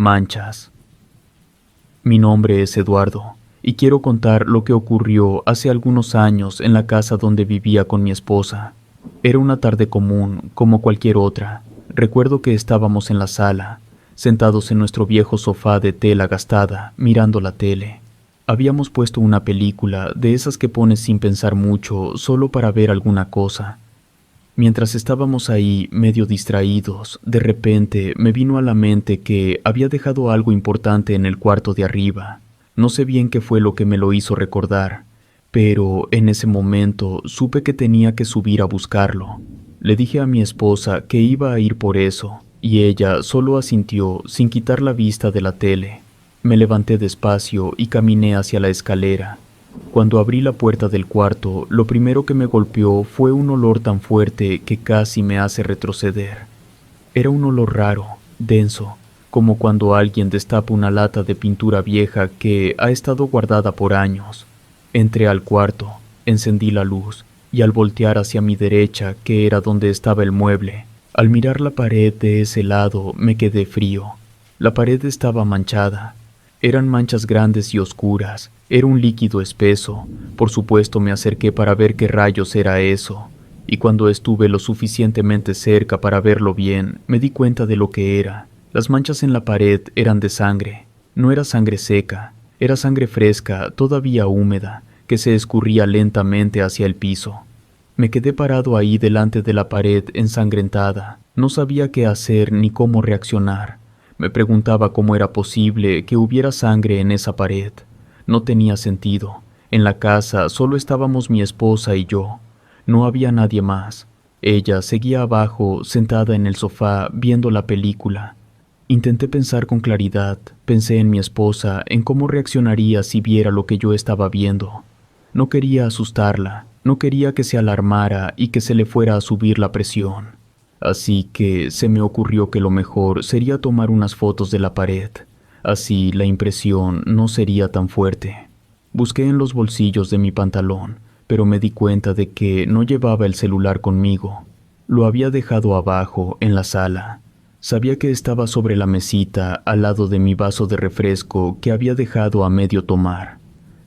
Manchas. Mi nombre es Eduardo y quiero contar lo que ocurrió hace algunos años en la casa donde vivía con mi esposa. Era una tarde común, como cualquier otra. Recuerdo que estábamos en la sala, sentados en nuestro viejo sofá de tela gastada, mirando la tele. Habíamos puesto una película de esas que pones sin pensar mucho, solo para ver alguna cosa. Mientras estábamos ahí, medio distraídos, de repente me vino a la mente que había dejado algo importante en el cuarto de arriba. No sé bien qué fue lo que me lo hizo recordar, pero en ese momento supe que tenía que subir a buscarlo. Le dije a mi esposa que iba a ir por eso, y ella solo asintió sin quitar la vista de la tele. Me levanté despacio y caminé hacia la escalera. Cuando abrí la puerta del cuarto, lo primero que me golpeó fue un olor tan fuerte que casi me hace retroceder. Era un olor raro, denso, como cuando alguien destapa una lata de pintura vieja que ha estado guardada por años. Entré al cuarto, encendí la luz, y al voltear hacia mi derecha, que era donde estaba el mueble, al mirar la pared de ese lado me quedé frío. La pared estaba manchada. Eran manchas grandes y oscuras. Era un líquido espeso. Por supuesto me acerqué para ver qué rayos era eso. Y cuando estuve lo suficientemente cerca para verlo bien, me di cuenta de lo que era. Las manchas en la pared eran de sangre. No era sangre seca. Era sangre fresca, todavía húmeda, que se escurría lentamente hacia el piso. Me quedé parado ahí delante de la pared ensangrentada. No sabía qué hacer ni cómo reaccionar. Me preguntaba cómo era posible que hubiera sangre en esa pared. No tenía sentido. En la casa solo estábamos mi esposa y yo. No había nadie más. Ella seguía abajo, sentada en el sofá, viendo la película. Intenté pensar con claridad. Pensé en mi esposa, en cómo reaccionaría si viera lo que yo estaba viendo. No quería asustarla. No quería que se alarmara y que se le fuera a subir la presión. Así que se me ocurrió que lo mejor sería tomar unas fotos de la pared. Así la impresión no sería tan fuerte. Busqué en los bolsillos de mi pantalón, pero me di cuenta de que no llevaba el celular conmigo. Lo había dejado abajo, en la sala. Sabía que estaba sobre la mesita, al lado de mi vaso de refresco que había dejado a medio tomar.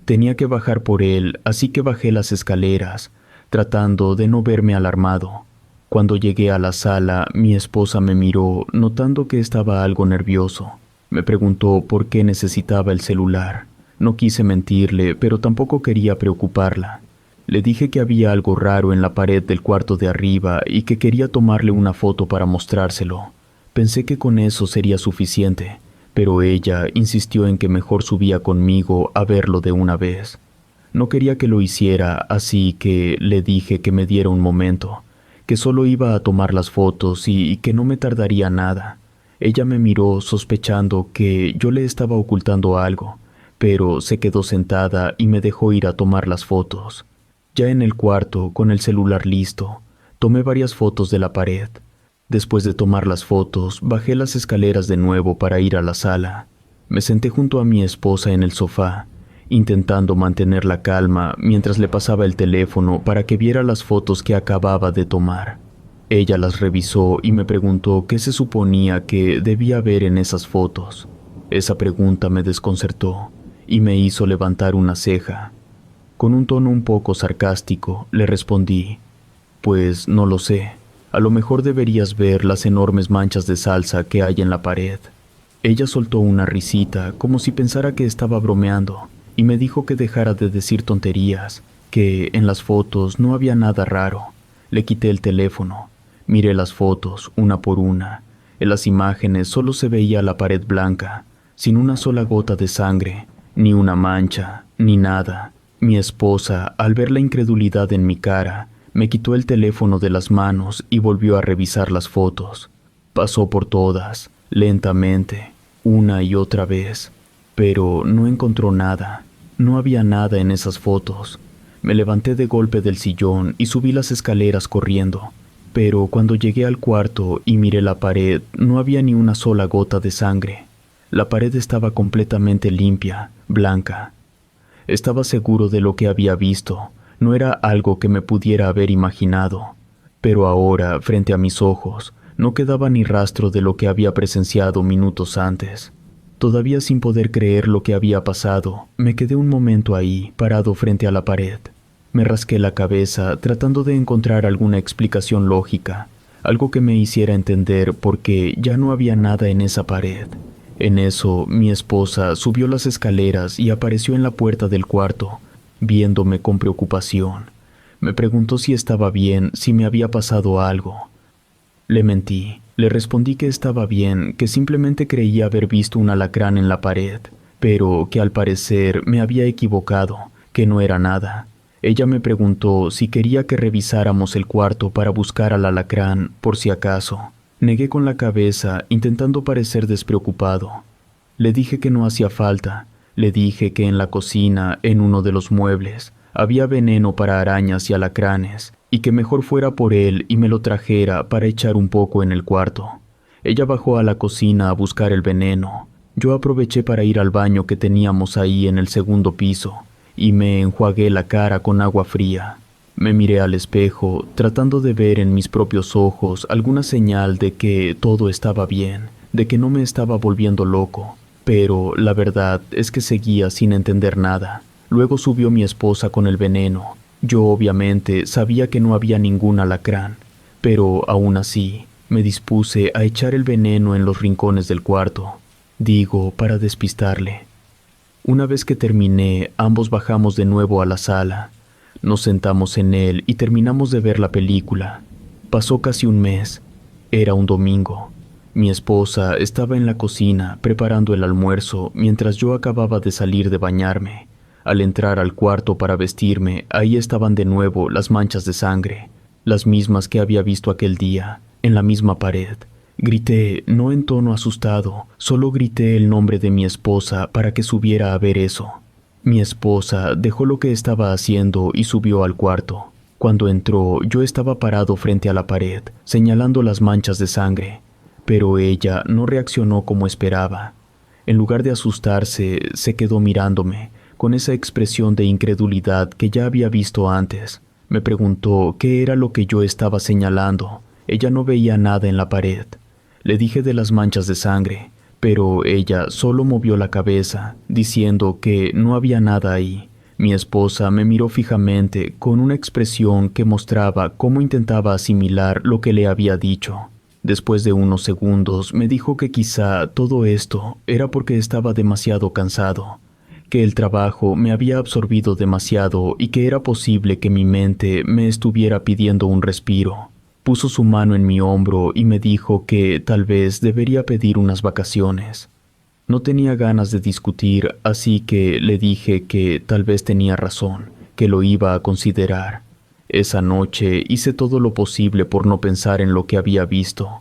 Tenía que bajar por él, así que bajé las escaleras, tratando de no verme alarmado. Cuando llegué a la sala, mi esposa me miró, notando que estaba algo nervioso. Me preguntó por qué necesitaba el celular. No quise mentirle, pero tampoco quería preocuparla. Le dije que había algo raro en la pared del cuarto de arriba y que quería tomarle una foto para mostrárselo. Pensé que con eso sería suficiente, pero ella insistió en que mejor subía conmigo a verlo de una vez. No quería que lo hiciera, así que le dije que me diera un momento, que solo iba a tomar las fotos y que no me tardaría nada. Ella me miró sospechando que yo le estaba ocultando algo, pero se quedó sentada y me dejó ir a tomar las fotos. Ya en el cuarto, con el celular listo, tomé varias fotos de la pared. Después de tomar las fotos, bajé las escaleras de nuevo para ir a la sala. Me senté junto a mi esposa en el sofá, intentando mantener la calma mientras le pasaba el teléfono para que viera las fotos que acababa de tomar. Ella las revisó y me preguntó qué se suponía que debía ver en esas fotos. Esa pregunta me desconcertó y me hizo levantar una ceja. Con un tono un poco sarcástico, le respondí: «Pues no lo sé. A lo mejor deberías ver las enormes manchas de salsa que hay en la pared». Ella soltó una risita, como si pensara que estaba bromeando, y me dijo que dejara de decir tonterías, que en las fotos no había nada raro. Le quité el teléfono. Miré las fotos, una por una. En las imágenes solo se veía la pared blanca, sin una sola gota de sangre, ni una mancha, ni nada. Mi esposa, al ver la incredulidad en mi cara, me quitó el teléfono de las manos y volvió a revisar las fotos. Pasó por todas, lentamente, una y otra vez, pero no encontró nada. No había nada en esas fotos. Me levanté de golpe del sillón y subí las escaleras corriendo, pero cuando llegué al cuarto y miré la pared, no había ni una sola gota de sangre. La pared estaba completamente limpia, blanca. Estaba seguro de lo que había visto. No era algo que me pudiera haber imaginado, pero ahora, frente a mis ojos, no quedaba ni rastro de lo que había presenciado minutos antes. Todavía sin poder creer lo que había pasado, me quedé un momento ahí, parado frente a la pared. Me rasqué la cabeza tratando de encontrar alguna explicación lógica, algo que me hiciera entender por qué ya no había nada en esa pared. En eso, mi esposa subió las escaleras y apareció en la puerta del cuarto, viéndome con preocupación. Me preguntó si estaba bien, si me había pasado algo. Le mentí. Le respondí que estaba bien, que simplemente creía haber visto un alacrán en la pared, pero que al parecer me había equivocado, que no era nada. Ella me preguntó si quería que revisáramos el cuarto para buscar al alacrán, por si acaso. Negué con la cabeza, intentando parecer despreocupado. Le dije que no hacía falta. Le dije que en la cocina, en uno de los muebles, había veneno para arañas y alacranes, y que mejor fuera por él y me lo trajera para echar un poco en el cuarto. Ella bajó a la cocina a buscar el veneno. Yo aproveché para ir al baño que teníamos ahí en el segundo piso, y me enjuagué la cara con agua fría. Me miré al espejo, tratando de ver en mis propios ojos alguna señal de que todo estaba bien, de que no me estaba volviendo loco, pero la verdad es que seguía sin entender nada. Luego subió mi esposa con el veneno. Yo obviamente sabía que no había ningún alacrán, pero aún así me dispuse a echar el veneno en los rincones del cuarto, digo, para despistarle. Una vez que terminé, ambos bajamos de nuevo a la sala. Nos sentamos en él y terminamos de ver la película. Pasó casi un mes. Era un domingo. Mi esposa estaba en la cocina preparando el almuerzo mientras yo acababa de salir de bañarme. Al entrar al cuarto para vestirme, ahí estaban de nuevo las manchas de sangre, las mismas que había visto aquel día, en la misma pared. Grité, no en tono asustado, solo grité el nombre de mi esposa para que subiera a ver eso. Mi esposa dejó lo que estaba haciendo y subió al cuarto. Cuando entró, yo estaba parado frente a la pared, señalando las manchas de sangre, pero ella no reaccionó como esperaba. En lugar de asustarse, se quedó mirándome, con esa expresión de incredulidad que ya había visto antes. Me preguntó qué era lo que yo estaba señalando. Ella no veía nada en la pared. Le dije de las manchas de sangre, pero ella solo movió la cabeza, diciendo que no había nada ahí. Mi esposa me miró fijamente con una expresión que mostraba cómo intentaba asimilar lo que le había dicho. Después de unos segundos me dijo que quizá todo esto era porque estaba demasiado cansado, que el trabajo me había absorbido demasiado y que era posible que mi mente me estuviera pidiendo un respiro. Puso su mano en mi hombro y me dijo que tal vez debería pedir unas vacaciones. No tenía ganas de discutir, así que le dije que tal vez tenía razón, que lo iba a considerar. Esa noche hice todo lo posible por no pensar en lo que había visto.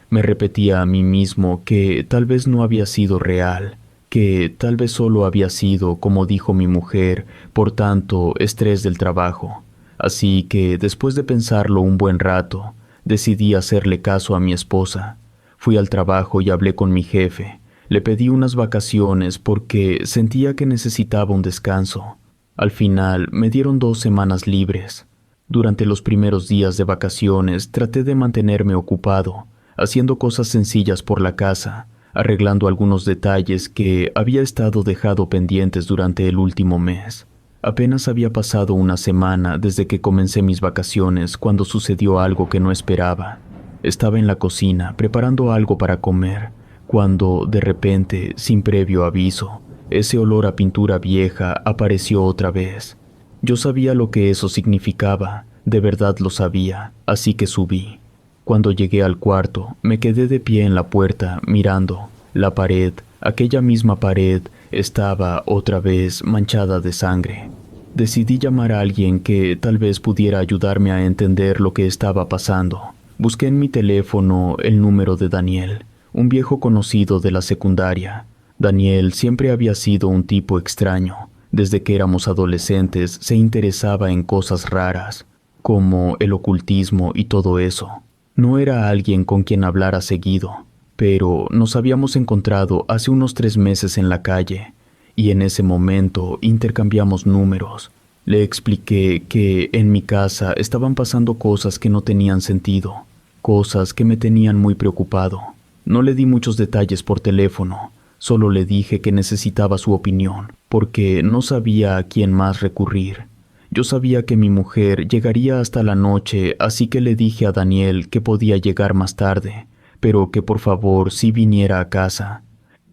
Me repetía a mí mismo que tal vez no había sido real, que tal vez solo había sido, como dijo mi mujer, por tanto estrés del trabajo. Así que, después de pensarlo un buen rato, decidí hacerle caso a mi esposa. Fui al trabajo y hablé con mi jefe. Le pedí unas vacaciones porque sentía que necesitaba un descanso. Al final, me dieron 2 semanas libres. Durante los primeros días de vacaciones, traté de mantenerme ocupado, haciendo cosas sencillas por la casa, arreglando algunos detalles que había estado dejado pendientes durante el último mes. Apenas había pasado una semana desde que comencé mis vacaciones cuando sucedió algo que no esperaba. Estaba en la cocina preparando algo para comer, cuando, de repente, sin previo aviso, ese olor a pintura vieja apareció otra vez. Yo sabía lo que eso significaba, de verdad lo sabía, así que subí. Cuando llegué al cuarto, me quedé de pie en la puerta, mirando. La pared, aquella misma pared, estaba otra vez manchada de sangre. Decidí llamar a alguien que tal vez pudiera ayudarme a entender lo que estaba pasando. Busqué en mi teléfono el número de Daniel, un viejo conocido de la secundaria. Daniel siempre había sido un tipo extraño. Desde que éramos adolescentes se interesaba en cosas raras, como el ocultismo y todo eso. No era alguien con quien hablara seguido, pero nos habíamos encontrado hace unos 3 meses en la calle, y en ese momento intercambiamos números. Le expliqué que en mi casa estaban pasando cosas que no tenían sentido, cosas que me tenían muy preocupado. No le di muchos detalles por teléfono, Solo le dije que necesitaba su opinión, porque no sabía a quién más recurrir. Yo sabía que mi mujer llegaría hasta la noche, así que le dije a Daniel que podía llegar más tarde, pero que por favor sí viniera a casa.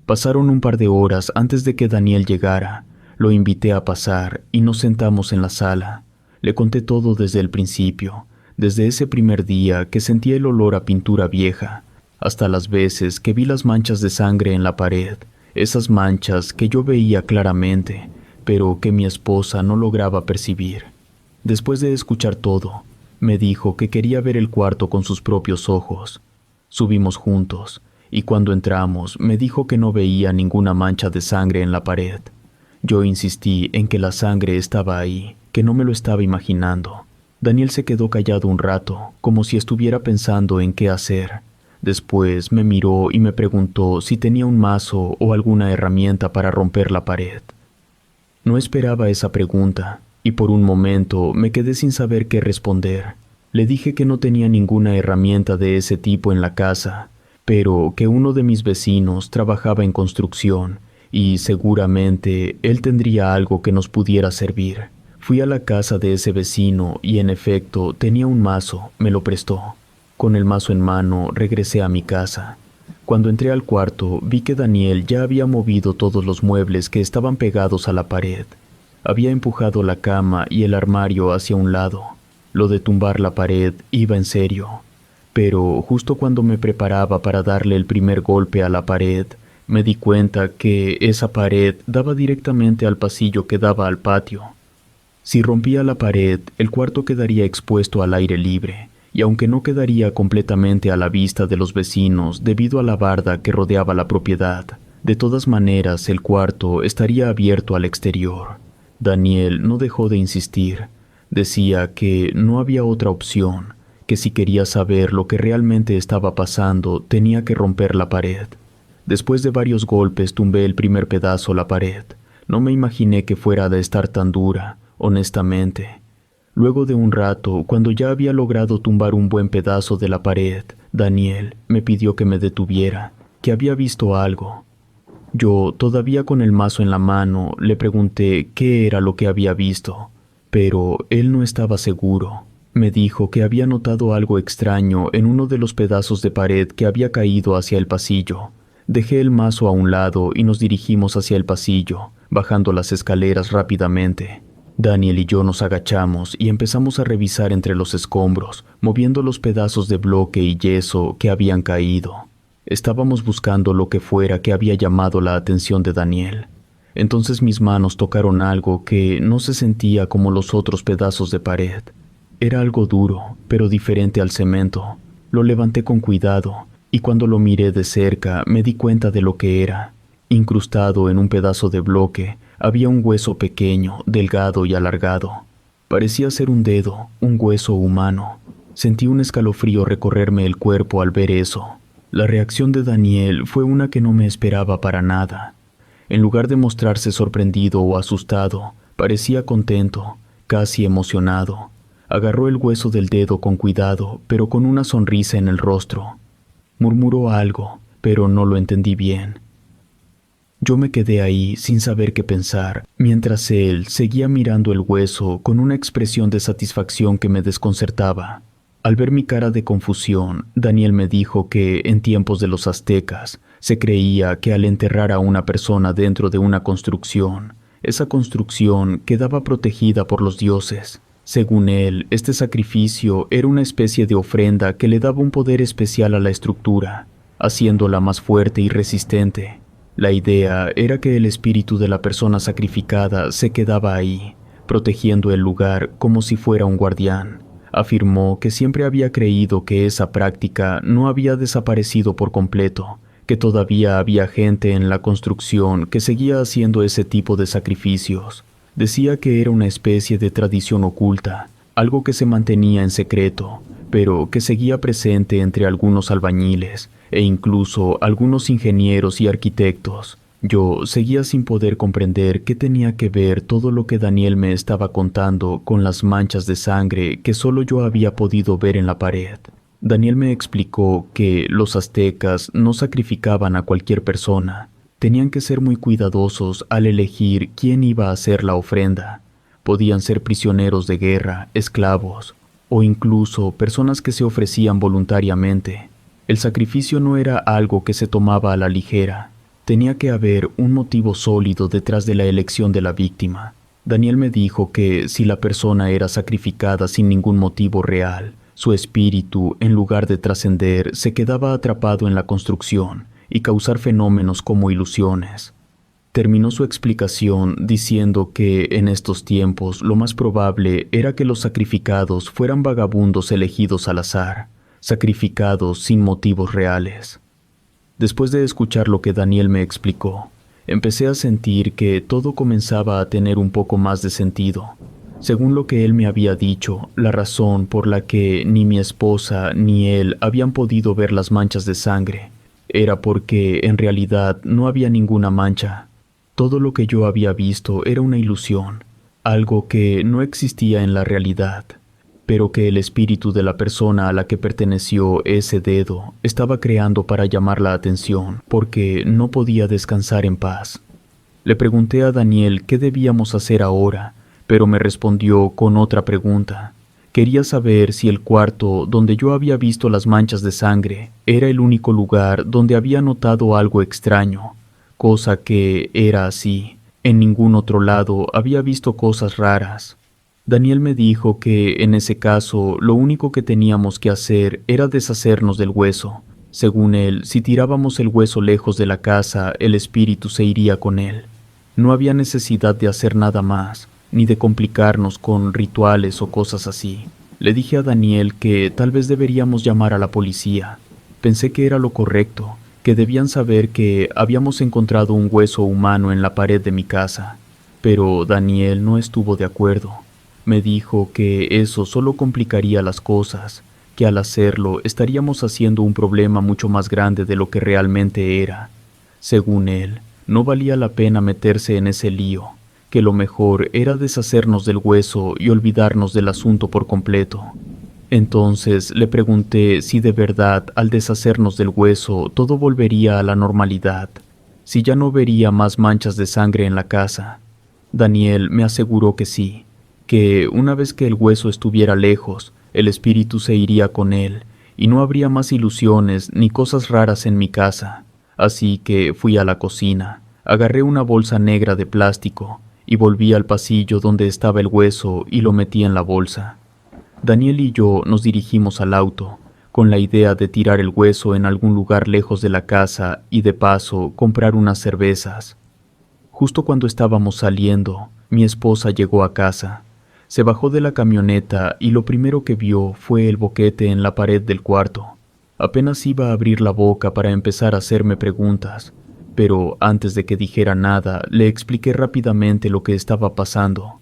Pasaron un par de horas antes de que Daniel llegara. Lo invité a pasar y nos sentamos en la sala. Le conté todo desde el principio, desde ese primer día que sentí el olor a pintura vieja, hasta las veces que vi las manchas de sangre en la pared, esas manchas que yo veía claramente, pero que mi esposa no lograba percibir. Después de escuchar todo, me dijo que quería ver el cuarto con sus propios ojos. Subimos juntos, y cuando entramos me dijo que no veía ninguna mancha de sangre en la pared. Yo insistí en que la sangre estaba ahí, que no me lo estaba imaginando. Daniel se quedó callado un rato, como si estuviera pensando en qué hacer. Después me miró y me preguntó si tenía un mazo o alguna herramienta para romper la pared. No esperaba esa pregunta, y por un momento me quedé sin saber qué responder. Le dije que no tenía ninguna herramienta de ese tipo en la casa, pero que uno de mis vecinos trabajaba en construcción y seguramente él tendría algo que nos pudiera servir. Fui a la casa de ese vecino y en efecto tenía un mazo, me lo prestó. Con el mazo en mano regresé a mi casa. Cuando entré al cuarto vi que Daniel ya había movido todos los muebles que estaban pegados a la pared. Había empujado la cama y el armario hacia un lado. Lo de tumbar la pared iba en serio. Pero justo cuando me preparaba para darle el primer golpe a la pared, me di cuenta que esa pared daba directamente al pasillo que daba al patio. Si rompía la pared, el cuarto quedaría expuesto al aire libre, y aunque no quedaría completamente a la vista de los vecinos debido a la barda que rodeaba la propiedad, de todas maneras el cuarto estaría abierto al exterior. Daniel no dejó de insistir. Decía que no había otra opción, que si quería saber lo que realmente estaba pasando, tenía que romper la pared. Después de varios golpes tumbé el primer pedazo a la pared. No me imaginé que fuera de estar tan dura, honestamente. Luego de un rato, cuando ya había logrado tumbar un buen pedazo de la pared, Daniel me pidió que me detuviera, que había visto algo. Yo, todavía con el mazo en la mano, le pregunté qué era lo que había visto, pero él no estaba seguro. Me dijo que había notado algo extraño en uno de los pedazos de pared que había caído hacia el pasillo. Dejé el mazo a un lado y nos dirigimos hacia el pasillo, bajando las escaleras rápidamente. Daniel y yo nos agachamos y empezamos a revisar entre los escombros, moviendo los pedazos de bloque y yeso que habían caído. Estábamos buscando lo que fuera que había llamado la atención de Daniel. Entonces mis manos tocaron algo que no se sentía como los otros pedazos de pared. Era algo duro, pero diferente al cemento. Lo levanté con cuidado, y cuando lo miré de cerca me di cuenta de lo que era. Incrustado en un pedazo de bloque, había un hueso pequeño, delgado y alargado. Parecía ser un dedo, un hueso humano. Sentí un escalofrío recorrerme el cuerpo al ver eso. La reacción de Daniel fue una que no me esperaba para nada. En lugar de mostrarse sorprendido o asustado, parecía contento, casi emocionado. Agarró el hueso del dedo con cuidado, pero con una sonrisa en el rostro. Murmuró algo, pero no lo entendí bien. Yo me quedé ahí sin saber qué pensar, mientras él seguía mirando el hueso con una expresión de satisfacción que me desconcertaba. Al ver mi cara de confusión, Daniel me dijo que en tiempos de los aztecas se creía que al enterrar a una persona dentro de una construcción, esa construcción quedaba protegida por los dioses. Según él, este sacrificio era una especie de ofrenda que le daba un poder especial a la estructura, haciéndola más fuerte y resistente. La idea era que el espíritu de la persona sacrificada se quedaba ahí, protegiendo el lugar como si fuera un guardián. Afirmó que siempre había creído que esa práctica no había desaparecido por completo, que todavía había gente en la construcción que seguía haciendo ese tipo de sacrificios. Decía que era una especie de tradición oculta, algo que se mantenía en secreto, pero que seguía presente entre algunos albañiles e incluso algunos ingenieros y arquitectos. Yo seguía sin poder comprender qué tenía que ver todo lo que Daniel me estaba contando con las manchas de sangre que solo yo había podido ver en la pared. Daniel me explicó que los aztecas no sacrificaban a cualquier persona. Tenían que ser muy cuidadosos al elegir quién iba a hacer la ofrenda. Podían ser prisioneros de guerra, esclavos, o incluso personas que se ofrecían voluntariamente. El sacrificio no era algo que se tomaba a la ligera. Tenía que haber un motivo sólido detrás de la elección de la víctima. Daniel me dijo que si la persona era sacrificada sin ningún motivo real, su espíritu, en lugar de trascender, se quedaba atrapado en la construcción y causar fenómenos como ilusiones. Terminó su explicación diciendo que en estos tiempos lo más probable era que los sacrificados fueran vagabundos elegidos al azar, sacrificados sin motivos reales. Después de escuchar lo que Daniel me explicó, empecé a sentir que todo comenzaba a tener un poco más de sentido. Según lo que él me había dicho, la razón por la que ni mi esposa ni él habían podido ver las manchas de sangre era porque en realidad no había ninguna mancha. Todo lo que yo había visto era una ilusión, algo que no existía en la realidad, pero que el espíritu de la persona a la que perteneció ese dedo estaba creando para llamar la atención, porque no podía descansar en paz. Le pregunté a Daniel qué debíamos hacer ahora, pero me respondió con otra pregunta. Quería saber si el cuarto donde yo había visto las manchas de sangre era el único lugar donde había notado algo extraño, cosa que era así. En ningún otro lado había visto cosas raras. Daniel me dijo que en ese caso lo único que teníamos que hacer era deshacernos del hueso. Según él, si tirábamos el hueso lejos de la casa, el espíritu se iría con él. No había necesidad de hacer nada más, ni de complicarnos con rituales o cosas así. Le dije a Daniel que tal vez deberíamos llamar a la policía. Pensé que era lo correcto, que debían saber que habíamos encontrado un hueso humano en la pared de mi casa. Pero Daniel no estuvo de acuerdo. Me dijo que eso solo complicaría las cosas, que al hacerlo estaríamos haciendo un problema mucho más grande de lo que realmente era. Según él, no valía la pena meterse en ese lío, que lo mejor era deshacernos del hueso y olvidarnos del asunto por completo. Entonces le pregunté si de verdad al deshacernos del hueso todo volvería a la normalidad, si ya no vería más manchas de sangre en la casa. Daniel me aseguró que sí, que una vez que el hueso estuviera lejos, el espíritu se iría con él y no habría más ilusiones ni cosas raras en mi casa. Así que fui a la cocina, agarré una bolsa negra de plástico y volví al pasillo donde estaba el hueso y lo metí en la bolsa. Daniel y yo nos dirigimos al auto, con la idea de tirar el hueso en algún lugar lejos de la casa y de paso comprar unas cervezas. Justo cuando estábamos saliendo, mi esposa llegó a casa. Se bajó de la camioneta y lo primero que vio fue el boquete en la pared del cuarto. Apenas iba a abrir la boca para empezar a hacerme preguntas, pero antes de que dijera nada, le expliqué rápidamente lo que estaba pasando.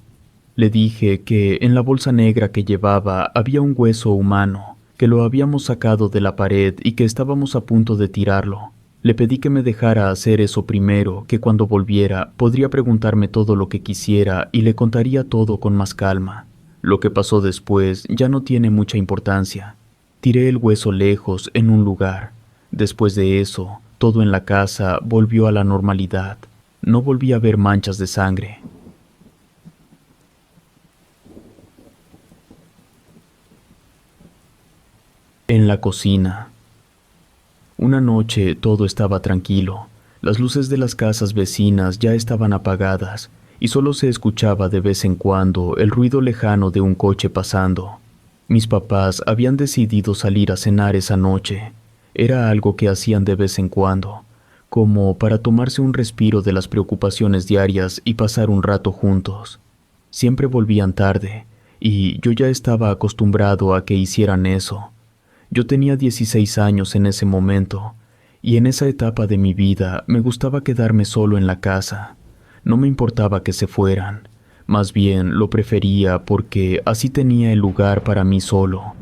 Le dije que en la bolsa negra que llevaba había un hueso humano, que lo habíamos sacado de la pared y que estábamos a punto de tirarlo. Le pedí que me dejara hacer eso primero, que cuando volviera podría preguntarme todo lo que quisiera y le contaría todo con más calma. Lo que pasó después ya no tiene mucha importancia. Tiré el hueso lejos en un lugar. Después de eso, todo en la casa volvió a la normalidad. No volví a ver manchas de sangre. En la cocina. Una noche todo estaba tranquilo. Las luces de las casas vecinas ya estaban apagadas y solo se escuchaba de vez en cuando el ruido lejano de un coche pasando. Mis papás habían decidido salir a cenar esa noche. Era algo que hacían de vez en cuando, como para tomarse un respiro de las preocupaciones diarias y pasar un rato juntos. Siempre volvían tarde, y yo ya estaba acostumbrado a que hicieran eso. Yo tenía 16 años en ese momento, y en esa etapa de mi vida me gustaba quedarme solo en la casa. No me importaba que se fueran, más bien lo prefería porque así tenía el lugar para mí solo.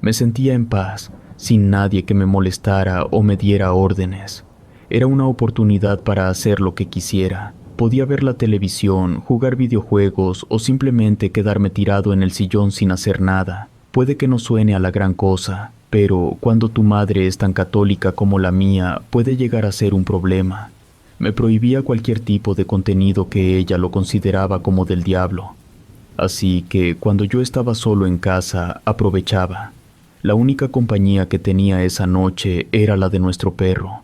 Me sentía en paz, sin nadie que me molestara o me diera órdenes. Era una oportunidad para hacer lo que quisiera. Podía ver la televisión, jugar videojuegos o simplemente quedarme tirado en el sillón sin hacer nada. Puede que no suene a la gran cosa, pero cuando tu madre es tan católica como la mía, puede llegar a ser un problema. Me prohibía cualquier tipo de contenido que ella lo consideraba como del diablo. Así que cuando yo estaba solo en casa, aprovechaba. La única compañía que tenía esa noche era la de nuestro perro.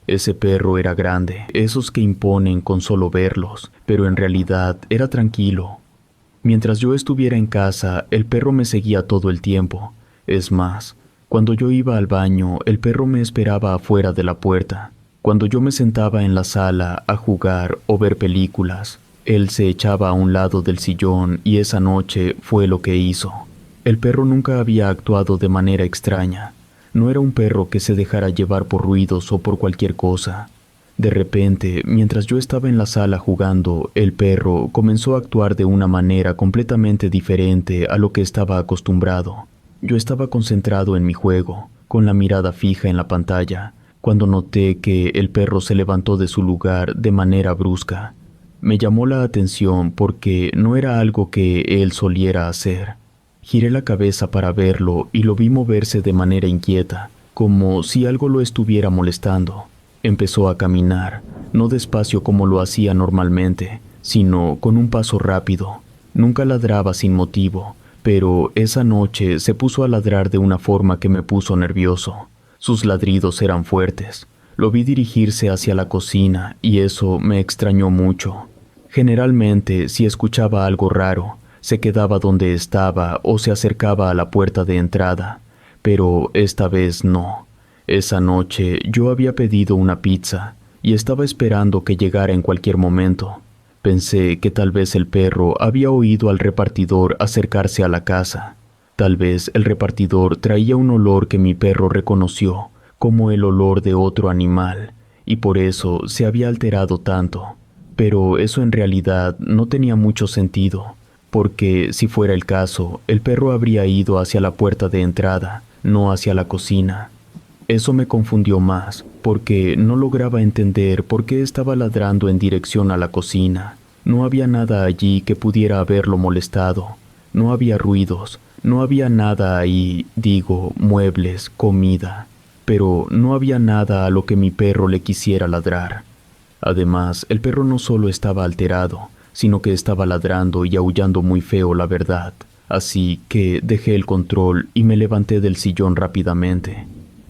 Ese perro era grande, esos que imponen con solo verlos, pero en realidad era tranquilo. Mientras yo estuviera en casa, el perro me seguía todo el tiempo. Es más, cuando yo iba al baño, el perro me esperaba afuera de la puerta. Cuando yo me sentaba en la sala a jugar o ver películas, él se echaba a un lado del sillón y esa noche fue lo que hizo. El perro nunca había actuado de manera extraña. No era un perro que se dejara llevar por ruidos o por cualquier cosa. De repente, mientras yo estaba en la sala jugando, el perro comenzó a actuar de una manera completamente diferente a lo que estaba acostumbrado. Yo estaba concentrado en mi juego, con la mirada fija en la pantalla, cuando noté que el perro se levantó de su lugar de manera brusca. Me llamó la atención porque no era algo que él soliera hacer. Giré la cabeza para verlo y lo vi moverse de manera inquieta, como si algo lo estuviera molestando. Empezó a caminar, no despacio como lo hacía normalmente, sino con un paso rápido. Nunca ladraba sin motivo, pero esa noche se puso a ladrar de una forma que me puso nervioso. Sus ladridos eran fuertes. Lo vi dirigirse hacia la cocina y eso me extrañó mucho. Generalmente, si escuchaba algo raro, se quedaba donde estaba o se acercaba a la puerta de entrada, pero esta vez no. Esa noche yo había pedido una pizza y estaba esperando que llegara en cualquier momento. Pensé que tal vez el perro había oído al repartidor acercarse a la casa. Tal vez el repartidor traía un olor que mi perro reconoció como el olor de otro animal y por eso se había alterado tanto. Pero eso en realidad no tenía mucho sentido, porque si fuera el caso, el perro habría ido hacia la puerta de entrada, no hacia la cocina. Eso me confundió más, porque no lograba entender por qué estaba ladrando en dirección a la cocina. No había nada allí que pudiera haberlo molestado. No había ruidos, no había nada ahí, digo, muebles, comida. Pero no había nada a lo que mi perro le quisiera ladrar. Además, el perro no solo estaba alterado, sino que estaba ladrando y aullando muy feo, la verdad. Así que dejé el control y me levanté del sillón rápidamente.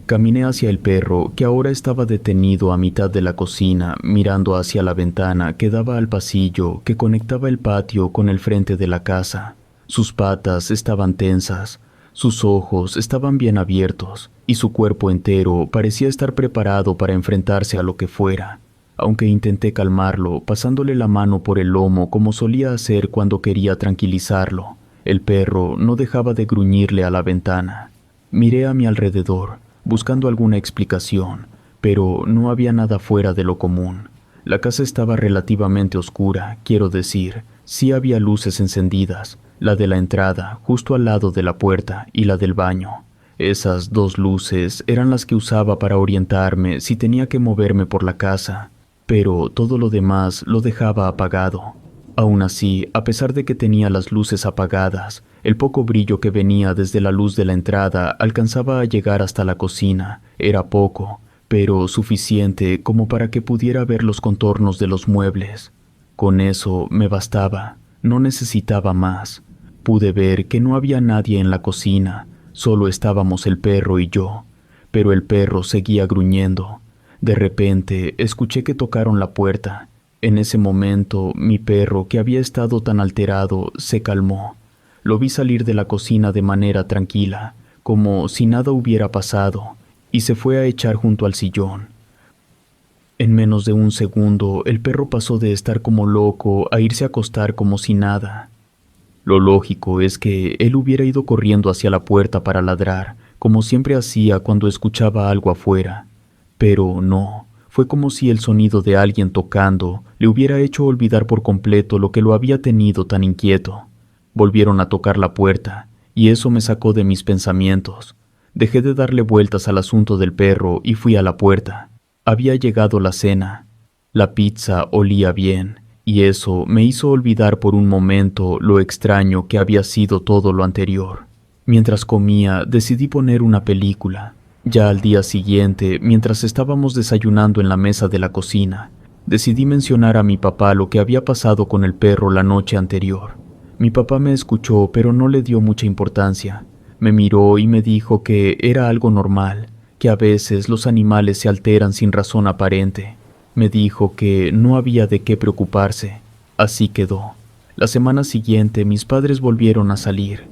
Caminé hacia el perro, que ahora estaba detenido a mitad de la cocina, mirando hacia la ventana que daba al pasillo que conectaba el patio con el frente de la casa. Sus patas estaban tensas, sus ojos estaban bien abiertos, y su cuerpo entero parecía estar preparado para enfrentarse a lo que fuera. Aunque intenté calmarlo, pasándole la mano por el lomo como solía hacer cuando quería tranquilizarlo, el perro no dejaba de gruñirle a la ventana. Miré a mi alrededor, buscando alguna explicación, pero no había nada fuera de lo común. La casa estaba relativamente oscura, quiero decir, sí había luces encendidas, la de la entrada, justo al lado de la puerta, y la del baño. Esas dos luces eran las que usaba para orientarme si tenía que moverme por la casa, pero todo lo demás lo dejaba apagado. Aún así, a pesar de que tenía las luces apagadas, el poco brillo que venía desde la luz de la entrada alcanzaba a llegar hasta la cocina. Era poco, pero suficiente como para que pudiera ver los contornos de los muebles. Con eso me bastaba, no necesitaba más. Pude ver que no había nadie en la cocina, solo estábamos el perro y yo, pero el perro seguía gruñendo. De repente, escuché que tocaron la puerta. En ese momento, mi perro, que había estado tan alterado, se calmó. Lo vi salir de la cocina de manera tranquila, como si nada hubiera pasado, y se fue a echar junto al sillón. En menos de un segundo, el perro pasó de estar como loco a irse a acostar como si nada. Lo lógico es que él hubiera ido corriendo hacia la puerta para ladrar, como siempre hacía cuando escuchaba algo afuera. Pero no, fue como si el sonido de alguien tocando le hubiera hecho olvidar por completo lo que lo había tenido tan inquieto. Volvieron a tocar la puerta, y eso me sacó de mis pensamientos. Dejé de darle vueltas al asunto del perro y fui a la puerta. Había llegado la cena. La pizza olía bien, y eso me hizo olvidar por un momento lo extraño que había sido todo lo anterior. Mientras comía, decidí poner una película. Ya al día siguiente, mientras estábamos desayunando en la mesa de la cocina, Decidí mencionar a mi papá lo que había pasado con el perro la noche anterior. Mi papá me escuchó, pero no le dio mucha importancia. Me miró y me dijo que era algo normal, que a veces los animales se alteran sin razón aparente. Me dijo que no había de qué preocuparse. Así quedó. La semana siguiente mis padres volvieron a salir.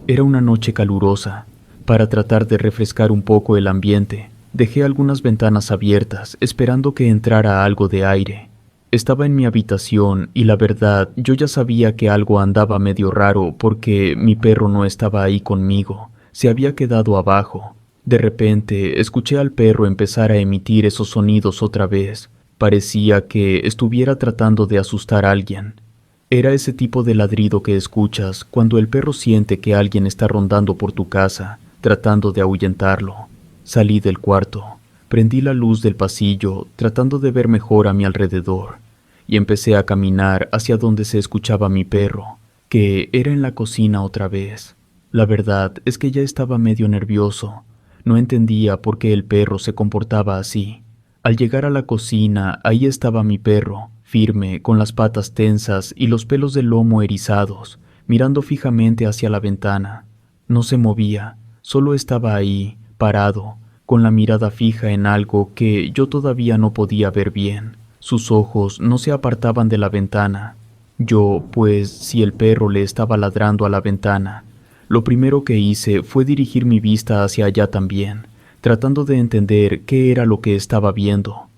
Era una noche calurosa. Para tratar de refrescar un poco el ambiente, dejé algunas ventanas abiertas, esperando que entrara algo de aire. Estaba en mi habitación y la verdad, yo ya sabía que algo andaba medio raro porque mi perro no estaba ahí conmigo, se había quedado abajo. De repente, escuché al perro empezar a emitir esos sonidos otra vez. Parecía que estuviera tratando de asustar a alguien. Era ese tipo de ladrido que escuchas cuando el perro siente que alguien está rondando por tu casa, tratando de ahuyentarlo. Salí del cuarto, prendí la luz del pasillo, tratando de ver mejor a mi alrededor, y empecé a caminar hacia donde se escuchaba mi perro, que era en la cocina otra vez. La verdad es que ya estaba medio nervioso. No entendía por qué el perro se comportaba así. Al llegar a la cocina, ahí estaba mi perro, firme, con las patas tensas y los pelos del lomo erizados, mirando fijamente hacia la ventana. No se movía, solo estaba ahí, parado, con la mirada fija en algo que yo todavía no podía ver bien. Sus ojos no se apartaban de la ventana. Yo, pues, si el perro le estaba ladrando a la ventana, lo primero que hice fue dirigir mi vista hacia allá también, tratando de entender qué era lo que estaba viendo.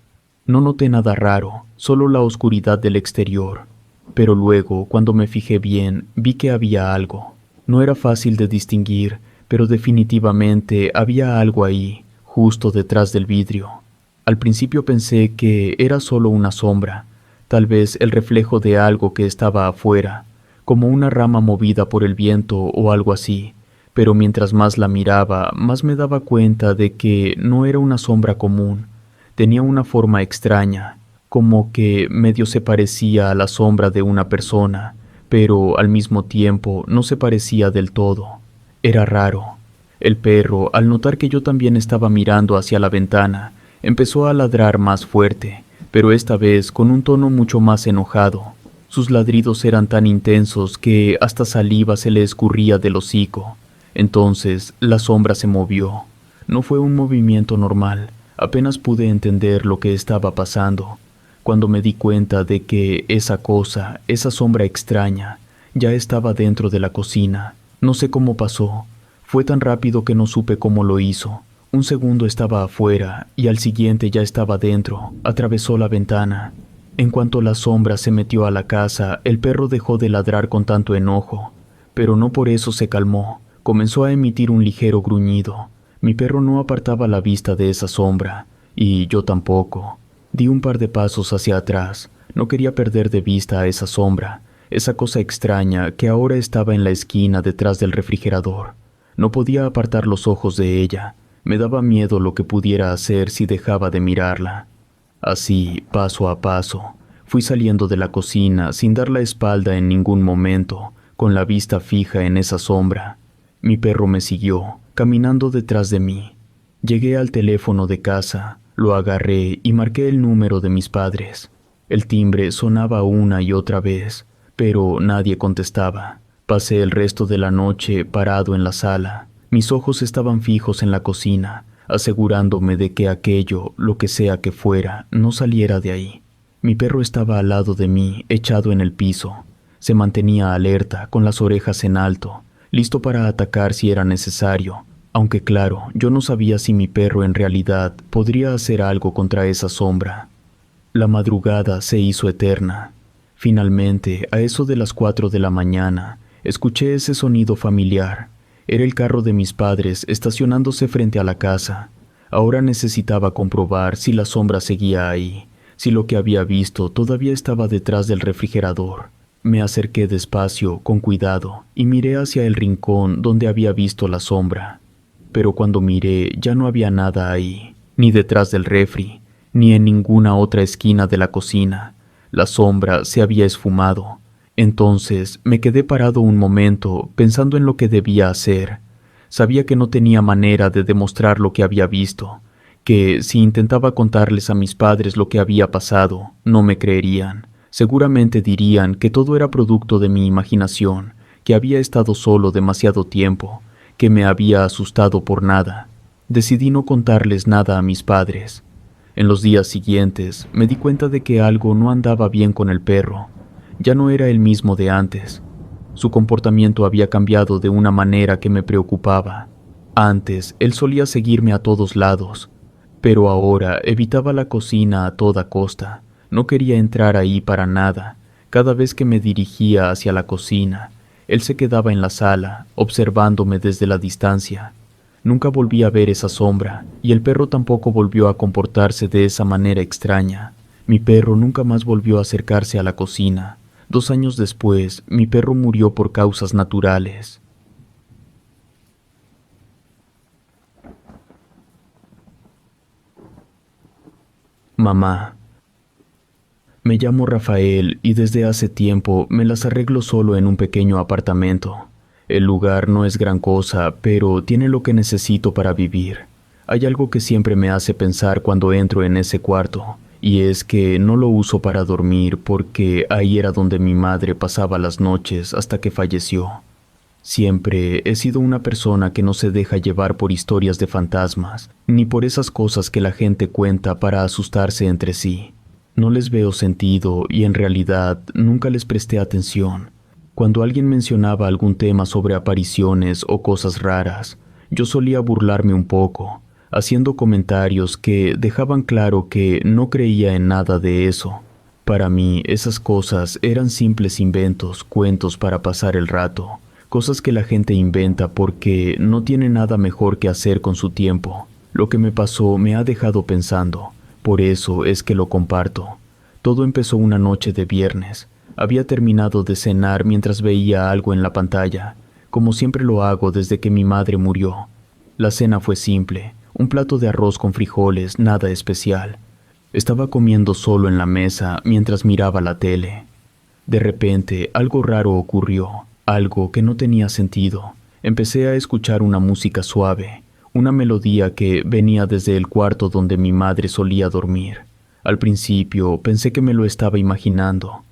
No noté nada raro, solo la oscuridad del exterior. Pero luego, cuando me fijé bien, vi que había algo. No era fácil de distinguir, pero definitivamente había algo ahí, justo detrás del vidrio. Al principio pensé que era solo una sombra, tal vez el reflejo de algo que estaba afuera, como una rama movida por el viento o algo así, pero mientras más la miraba, más me daba cuenta de que no era una sombra común. Tenía una forma extraña, como que medio se parecía a la sombra de una persona, pero al mismo tiempo no se parecía del todo. Era raro. El perro, al notar que yo también estaba mirando hacia la ventana, empezó a ladrar más fuerte, pero esta vez con un tono mucho más enojado. Sus ladridos eran tan intensos que hasta saliva se le escurría del hocico. Entonces la sombra se movió. No fue un movimiento normal, apenas pude entender lo que estaba pasando, cuando me di cuenta de que esa cosa, esa sombra extraña, ya estaba dentro de la cocina. No sé cómo pasó. Fue tan rápido que no supe cómo lo hizo. Un segundo estaba afuera y al siguiente ya estaba dentro. Atravesó la ventana. En cuanto la sombra se metió a la casa, el perro dejó de ladrar con tanto enojo. Pero no por eso se calmó. Comenzó a emitir un ligero gruñido. Mi perro no apartaba la vista de esa sombra, y yo tampoco. Di un par de pasos hacia atrás. No quería perder de vista a esa sombra, esa cosa extraña que ahora estaba en la esquina detrás del refrigerador. No podía apartar los ojos de ella. Me daba miedo lo que pudiera hacer si dejaba de mirarla. Así, paso a paso, fui saliendo de la cocina sin dar la espalda en ningún momento, con la vista fija en esa sombra. Mi perro me siguió, caminando detrás de mí. Llegué al teléfono de casa, lo agarré y marqué el número de mis padres. El timbre sonaba una y otra vez, pero nadie contestaba. Pasé el resto de la noche parado en la sala. Mis ojos estaban fijos en la cocina, asegurándome de que aquello, lo que sea que fuera, no saliera de ahí. Mi perro estaba al lado de mí, echado en el piso. Se mantenía alerta, con las orejas en alto, listo para atacar si era necesario, aunque claro, yo no sabía si mi perro en realidad podría hacer algo contra esa sombra. La madrugada se hizo eterna. Finalmente, a eso de las 4 de la mañana, escuché ese sonido familiar. Era el carro de mis padres estacionándose frente a la casa. Ahora necesitaba comprobar si la sombra seguía ahí, si lo que había visto todavía estaba detrás del refrigerador. Me acerqué despacio, con cuidado, y miré hacia el rincón donde había visto la sombra. Pero cuando miré ya no había nada ahí, ni detrás del refri, ni en ninguna otra esquina de la cocina. La sombra se había esfumado. Entonces me quedé parado un momento pensando en lo que debía hacer. Sabía que no tenía manera de demostrar lo que había visto, que si intentaba contarles a mis padres lo que había pasado, no me creerían. Seguramente dirían que todo era producto de mi imaginación, que había estado solo demasiado tiempo, que me había asustado por nada. Decidí no contarles nada a mis padres. En los días siguientes me di cuenta de que algo no andaba bien con el perro. Ya no era el mismo de antes. Su comportamiento había cambiado de una manera que me preocupaba. Antes, él solía seguirme a todos lados, pero ahora evitaba la cocina a toda costa. No quería entrar ahí para nada. Cada vez que me dirigía hacia la cocina, él se quedaba en la sala, observándome desde la distancia. Nunca volví a ver esa sombra, y el perro tampoco volvió a comportarse de esa manera extraña. Mi perro nunca más volvió a acercarse a la cocina. 2 años después, mi perro murió por causas naturales. Mamá. Me llamo Rafael y desde hace tiempo me las arreglo solo en un pequeño apartamento. El lugar no es gran cosa, pero tiene lo que necesito para vivir. Hay algo que siempre me hace pensar cuando entro en ese cuarto, y es que no lo uso para dormir porque ahí era donde mi madre pasaba las noches hasta que falleció. Siempre he sido una persona que no se deja llevar por historias de fantasmas, ni por esas cosas que la gente cuenta para asustarse entre sí. No les veo sentido y en realidad nunca les presté atención. Cuando alguien mencionaba algún tema sobre apariciones o cosas raras, yo solía burlarme un poco, haciendo comentarios que dejaban claro que no creía en nada de eso. Para mí, esas cosas eran simples inventos, cuentos para pasar el rato, cosas que la gente inventa porque no tiene nada mejor que hacer con su tiempo. Lo que me pasó me ha dejado pensando. Por eso es que lo comparto. Todo empezó una noche de viernes. Había terminado de cenar mientras veía algo en la pantalla, como siempre lo hago desde que mi madre murió. La cena fue simple, un plato de arroz con frijoles, nada especial. Estaba comiendo solo en la mesa mientras miraba la tele. De repente, algo raro ocurrió, algo que no tenía sentido. Empecé a escuchar una música suave. Una melodía que venía desde el cuarto donde mi madre solía dormir. Al principio pensé que me lo estaba imaginando,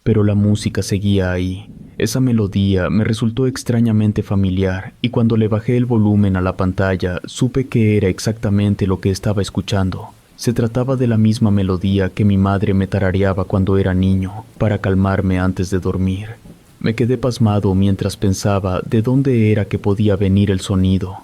pero la música seguía ahí. Esa melodía me resultó extrañamente familiar y cuando le bajé el volumen a la pantalla supe que era exactamente lo que estaba escuchando. Se trataba de la misma melodía que mi madre me tarareaba cuando era niño para calmarme antes de dormir. Me quedé pasmado mientras pensaba de dónde era que podía venir el sonido.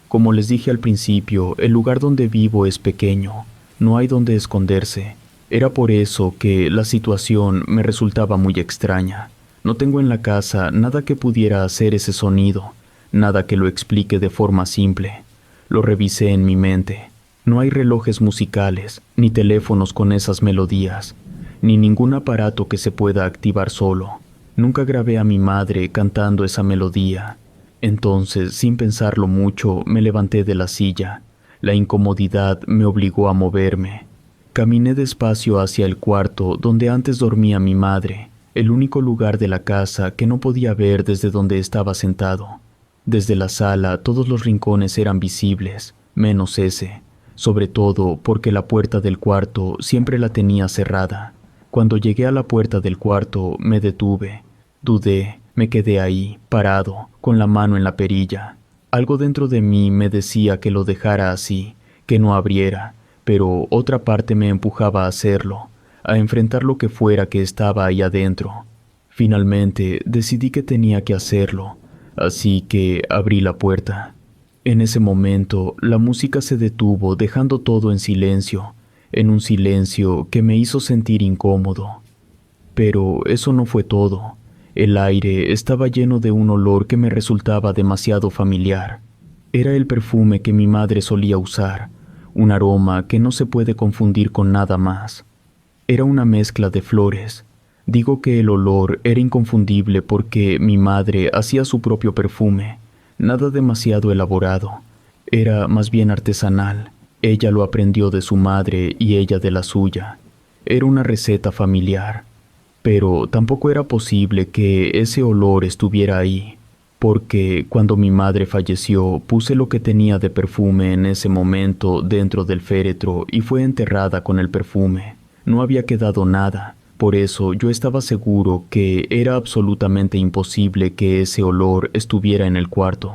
Como les dije al principio, el lugar donde vivo es pequeño, no hay donde esconderse. Era por eso que la situación me resultaba muy extraña. No tengo en la casa nada que pudiera hacer ese sonido, nada que lo explique de forma simple. Lo revisé en mi mente. No hay relojes musicales, ni teléfonos con esas melodías, ni ningún aparato que se pueda activar solo. Nunca grabé a mi madre cantando esa melodía. Entonces, sin pensarlo mucho, me levanté de la silla. La incomodidad me obligó a moverme. Caminé despacio hacia el cuarto donde antes dormía mi madre, el único lugar de la casa que no podía ver desde donde estaba sentado. Desde la sala todos los rincones eran visibles, menos ese, sobre todo porque la puerta del cuarto siempre la tenía cerrada. Cuando llegué a la puerta del cuarto me detuve, dudé. Me quedé ahí, parado, con la mano en la perilla. Algo dentro de mí me decía que lo dejara así, que no abriera, pero otra parte me empujaba a hacerlo, a enfrentar lo que fuera que estaba ahí adentro. Finalmente decidí que tenía que hacerlo, así que abrí la puerta. En ese momento la música se detuvo dejando todo en silencio, en un silencio que me hizo sentir incómodo. Pero eso no fue todo. El aire estaba lleno de un olor que me resultaba demasiado familiar. Era el perfume que mi madre solía usar, un aroma que no se puede confundir con nada más. Era una mezcla de flores. Digo que el olor era inconfundible porque mi madre hacía su propio perfume, nada demasiado elaborado. Era más bien artesanal. Ella lo aprendió de su madre y ella de la suya. Era una receta familiar. Pero tampoco era posible que ese olor estuviera ahí. porque cuando mi madre falleció puse lo que tenía de perfume en ese momento dentro del féretro y fue enterrada con el perfume. No había quedado nada, por eso yo estaba seguro que era absolutamente imposible que ese olor estuviera en el cuarto.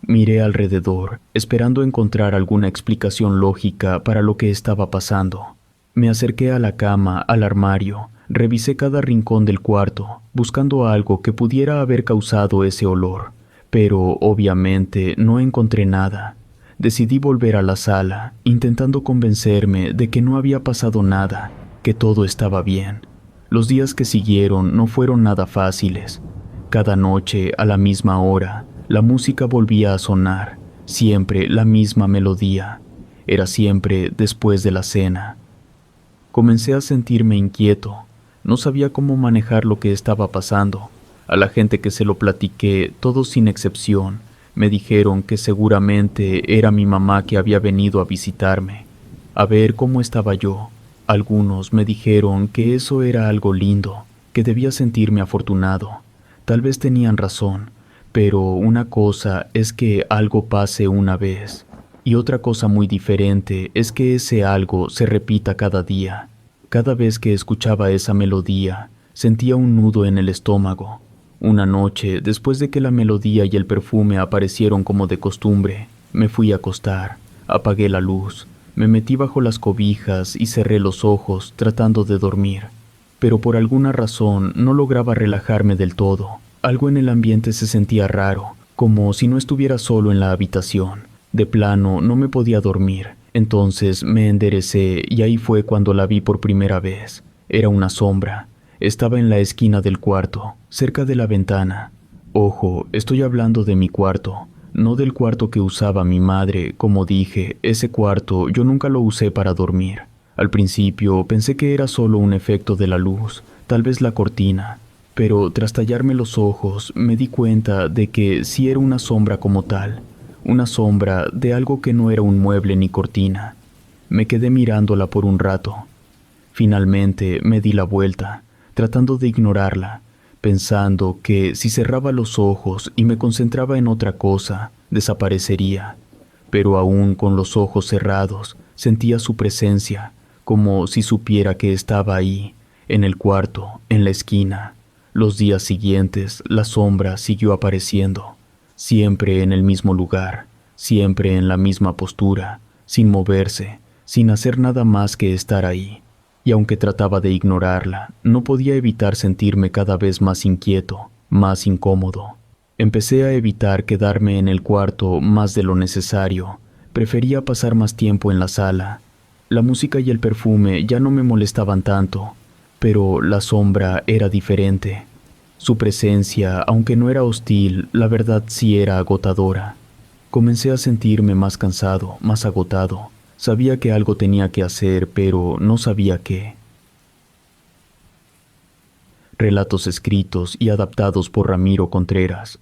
Miré alrededor, esperando encontrar alguna explicación lógica para lo que estaba pasando. Me acerqué a la cama, al armario, revisé cada rincón del cuarto, buscando algo que pudiera haber causado ese olor, pero obviamente no encontré nada. Decidí volver a la sala, intentando convencerme de que no había pasado nada, que todo estaba bien. Los días que siguieron no fueron nada fáciles. Cada noche, a la misma hora, la música volvía a sonar, siempre la misma melodía. Era siempre después de la cena. Comencé a sentirme inquieto. No sabía cómo manejar lo que estaba pasando. A la gente que se lo platiqué, todos sin excepción, me dijeron que seguramente era mi mamá que había venido a visitarme, a ver cómo estaba yo. Algunos me dijeron que eso era algo lindo, que debía sentirme afortunado. Tal vez tenían razón, pero una cosa es que algo pase una vez, y otra cosa muy diferente es que ese algo se repita cada día. Cada vez que escuchaba esa melodía, sentía un nudo en el estómago. Una noche, después de que la melodía y el perfume aparecieron como de costumbre, me fui a acostar, apagué la luz, me metí bajo las cobijas y cerré los ojos tratando de dormir. Pero por alguna razón no lograba relajarme del todo. Algo en el ambiente se sentía raro, como si no estuviera solo en la habitación. De plano, no me podía dormir. Entonces me enderecé y ahí fue cuando la vi por primera vez. Era una sombra. Estaba en la esquina del cuarto, cerca de la ventana. Ojo, estoy hablando de mi cuarto, no del cuarto que usaba mi madre. Como dije, ese cuarto yo nunca lo usé para dormir. Al principio pensé que era solo un efecto de la luz, tal vez la cortina. Pero tras tallarme los ojos, me di cuenta de que sí era una sombra como tal. Una sombra de algo que no era un mueble ni cortina. Me quedé mirándola por un rato. Finalmente me di la vuelta, tratando de ignorarla, pensando que si cerraba los ojos y me concentraba en otra cosa, desaparecería. Pero aún con los ojos cerrados, sentía su presencia, como si supiera que estaba ahí, en el cuarto, en la esquina. Los días siguientes, la sombra siguió apareciendo, siempre en el mismo lugar, siempre en la misma postura, sin moverse, sin hacer nada más que estar ahí. Y aunque trataba de ignorarla, no podía evitar sentirme cada vez más inquieto, más incómodo. Empecé a evitar quedarme en el cuarto más de lo necesario. Prefería pasar más tiempo en la sala. La música y el perfume ya no me molestaban tanto, pero la sombra era diferente. Su presencia, aunque no era hostil, la verdad sí era agotadora. Comencé a sentirme más cansado, más agotado. Sabía que algo tenía que hacer, pero no sabía qué. Relatos escritos y adaptados por Ramiro Contreras.